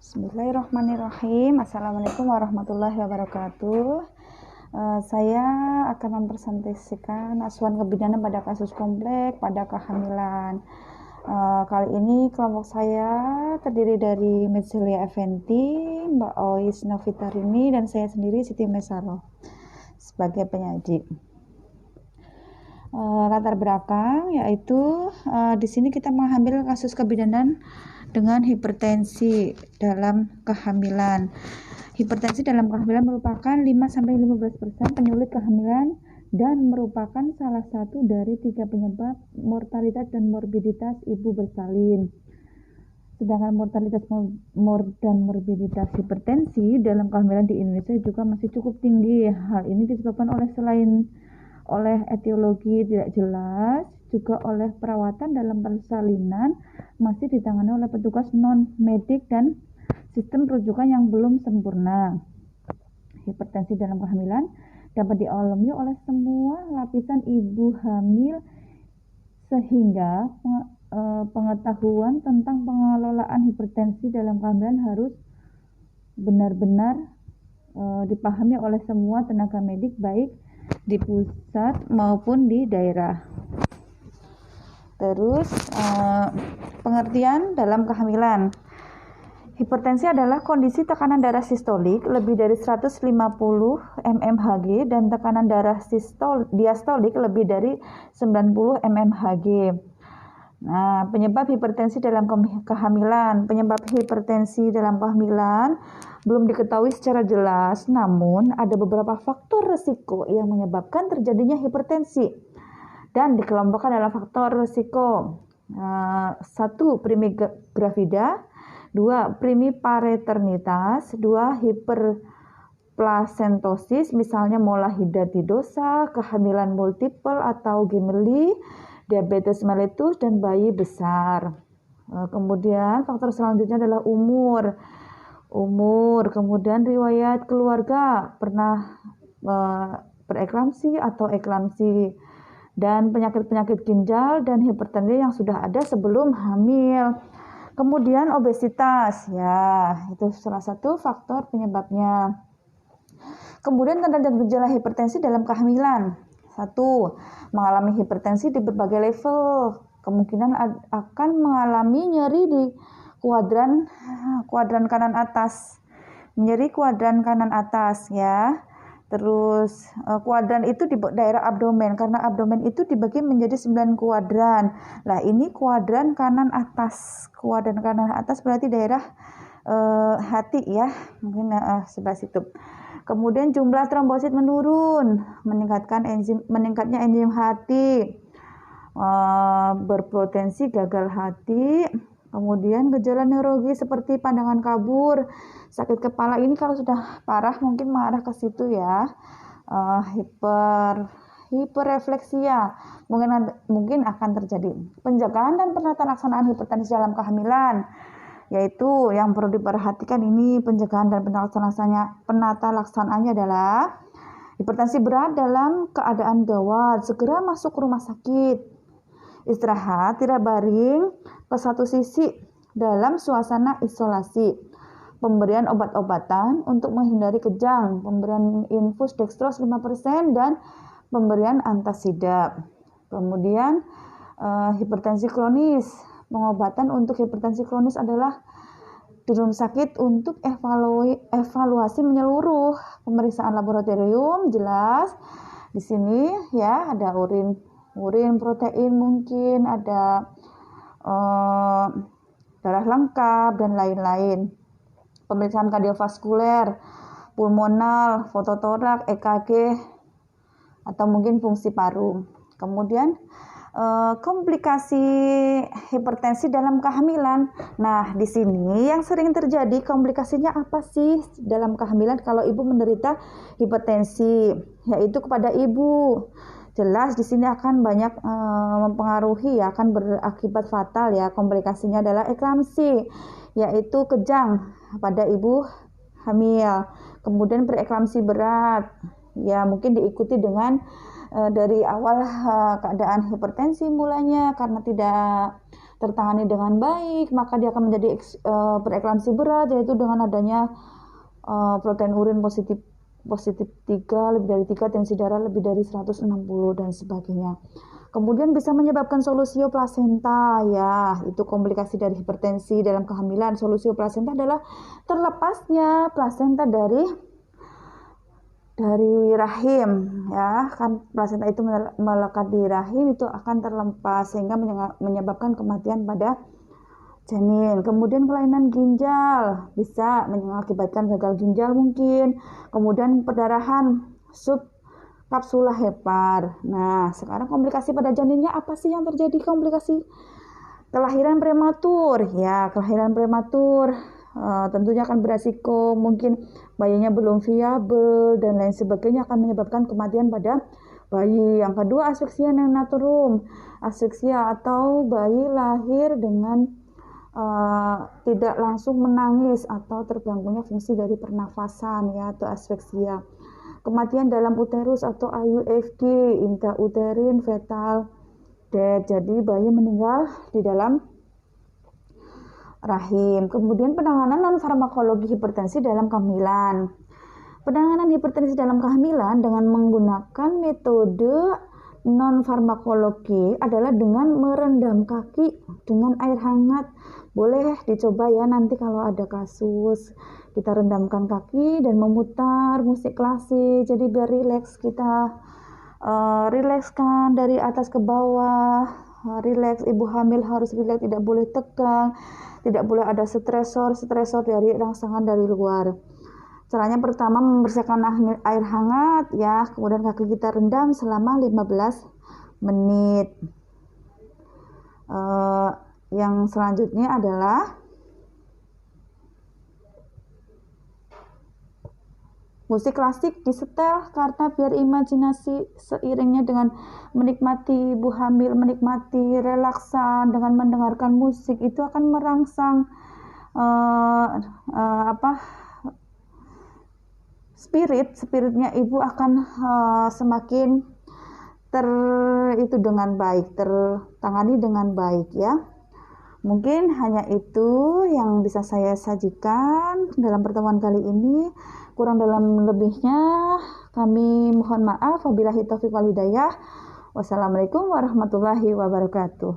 Bismillahirrahmanirrahim. Assalamualaikum warahmatullahi wabarakatuh. Saya akan mempresentasikan asuhan kebidanan pada kasus kompleks pada kehamilan. Kali ini kelompok saya terdiri dari Metzelia Effendi, Mbak Ois Novitarini, dan saya sendiri Siti Mesaro sebagai penyaji. Latar belakang yaitu di sini kita mengambil kasus kebidanan dengan hipertensi dalam kehamilan. Hipertensi dalam kehamilan merupakan 5-15% penyulit kehamilan dan merupakan salah satu dari 3 penyebab mortalitas dan morbiditas ibu bersalin. Sedangkan mortalitas dan morbiditas hipertensi dalam kehamilan di Indonesia juga masih cukup tinggi. Hal ini disebabkan oleh etiologi tidak jelas, juga oleh perawatan dalam persalinan masih ditangani oleh petugas non-medik dan sistem rujukan yang belum sempurna. Hipertensi dalam kehamilan dapat dialami oleh semua lapisan ibu hamil, sehingga pengetahuan tentang pengelolaan hipertensi dalam kehamilan harus benar-benar dipahami oleh semua tenaga medik, baik di pusat maupun di daerah. Terus pengertian dalam kehamilan. Hipertensi adalah kondisi tekanan darah sistolik lebih dari 150 mmHg dan tekanan darah diastolik lebih dari 90 mmHg. Nah, penyebab hipertensi dalam kehamilan. Penyebab hipertensi dalam kehamilan belum diketahui secara jelas, namun ada beberapa faktor risiko yang menyebabkan terjadinya hipertensi dan dikelompokkan dalam faktor risiko. 1. Primigravida, 2. Primipareternitas, 2. Hiperplasentosis, misalnya molahidatidosa, kehamilan multiple atau gemeli, diabetes mellitus, dan bayi besar. Kemudian faktor selanjutnya adalah umur, kemudian riwayat keluarga, pernah bereklamsi atau eklamsi, dan penyakit-penyakit ginjal dan hipertensi yang sudah ada sebelum hamil. Kemudian obesitas, ya itu salah satu faktor penyebabnya. Kemudian tanda dan gejala hipertensi dalam kehamilan. 1. Mengalami hipertensi di berbagai level. Kemungkinan akan mengalami nyeri di kuadran kanan atas. Nyeri kuadran kanan atas, ya. Terus kuadran itu di daerah abdomen, karena abdomen itu dibagi menjadi 9 kuadran. Nah, ini kuadran kanan atas. Kuadran kanan atas berarti daerah hati, ya. Mungkin sebelah situ. Kemudian jumlah trombosit menurun, meningkatnya enzim hati, berpotensi gagal hati. Kemudian gejala neurologi seperti pandangan kabur, sakit kepala, ini kalau sudah parah mungkin mengarah ke situ, ya. Hiperrefleksia mungkin akan terjadi. Penjagaan dan penata laksanaan hipertensi dalam kehamilan, yaitu yang perlu diperhatikan ini penjagaan dan penata laksanaannya adalah hipertensi berat dalam keadaan gawat, segera masuk ke rumah sakit, istirahat, tidak baring ke satu sisi dalam suasana isolasi, pemberian obat-obatan untuk menghindari kejang, pemberian infus dextrose 5% dan pemberian antasida. Kemudian hipertensi kronis. Pengobatan untuk hipertensi kronis adalah di rumah sakit untuk evaluasi menyeluruh, pemeriksaan laboratorium jelas. Di sini, ya, ada urin protein, mungkin ada darah lengkap dan lain-lain. Pemeriksaan kardiovaskuler, pulmonal, fototorak, EKG, atau mungkin fungsi paru. Kemudian komplikasi hipertensi dalam kehamilan. Nah, di sini yang sering terjadi komplikasinya apa sih dalam kehamilan kalau ibu menderita hipertensi, yaitu kepada ibu. Jelas di sini akan banyak mempengaruhi, ya, akan berakibat fatal, ya. Komplikasinya adalah eklamsi, yaitu kejang pada ibu hamil. Kemudian preeklamsi berat, ya, mungkin diikuti dengan dari awal keadaan hipertensi mulanya karena tidak tertangani dengan baik, maka dia akan menjadi preeklamsi berat, yaitu dengan adanya protein urin positif 3, lebih dari 3, tensi darah lebih dari 160 dan sebagainya. Kemudian bisa menyebabkan solusio plasenta, ya, itu komplikasi dari hipertensi dalam kehamilan. Solusio plasenta adalah terlepasnya plasenta dari rahim, ya, kan plasenta itu melekat di rahim, itu akan terlepas sehingga menyebabkan kematian pada janin. Kemudian kelainan ginjal bisa mengakibatkan gagal ginjal mungkin. Kemudian perdarahan sub kapsula hepar. Nah, sekarang komplikasi pada janinnya apa sih yang terjadi? Komplikasi kelahiran prematur. Ya, kelahiran prematur tentunya akan beresiko, mungkin bayinya belum viabel dan lain sebagainya, akan menyebabkan kematian pada bayi. Yang kedua, asfiksia neonatorum. Asfiksia atau bayi lahir dengan tidak langsung menangis atau terganggunya fungsi dari pernafasan, ya, atau asfiksia. Kematian dalam uterus atau IUFD, intrauterine fetal death, jadi bayi meninggal di dalam rahim. Kemudian penanganan non farmakologi hipertensi dalam kehamilan. Penanganan hipertensi dalam kehamilan dengan menggunakan metode non farmakologi adalah dengan merendam kaki dengan air hangat. Boleh dicoba ya, nanti kalau ada kasus kita rendamkan kaki dan memutar musik klasik, jadi biar rileks, kita rilekskan dari atas ke bawah. Rileks, ibu hamil harus rileks, tidak boleh tegang, tidak boleh ada stresor dari rangsangan dari luar. Caranya pertama membersihkan air hangat, ya, kemudian kaki kita rendam selama 15 menit. Yang selanjutnya adalah musik klasik disetel karena biar imajinasi seiringnya dengan menikmati ibu hamil, menikmati relaksan dengan mendengarkan musik, itu akan merangsang spiritnya ibu akan semakin dengan baik, tertangani dengan baik, ya. Mungkin hanya itu yang bisa saya sajikan dalam pertemuan kali ini. Kurang dalam lebihnya kami mohon maaf. Wabillahi taufiq wal hidayah. Wassalamualaikum warahmatullahi wabarakatuh.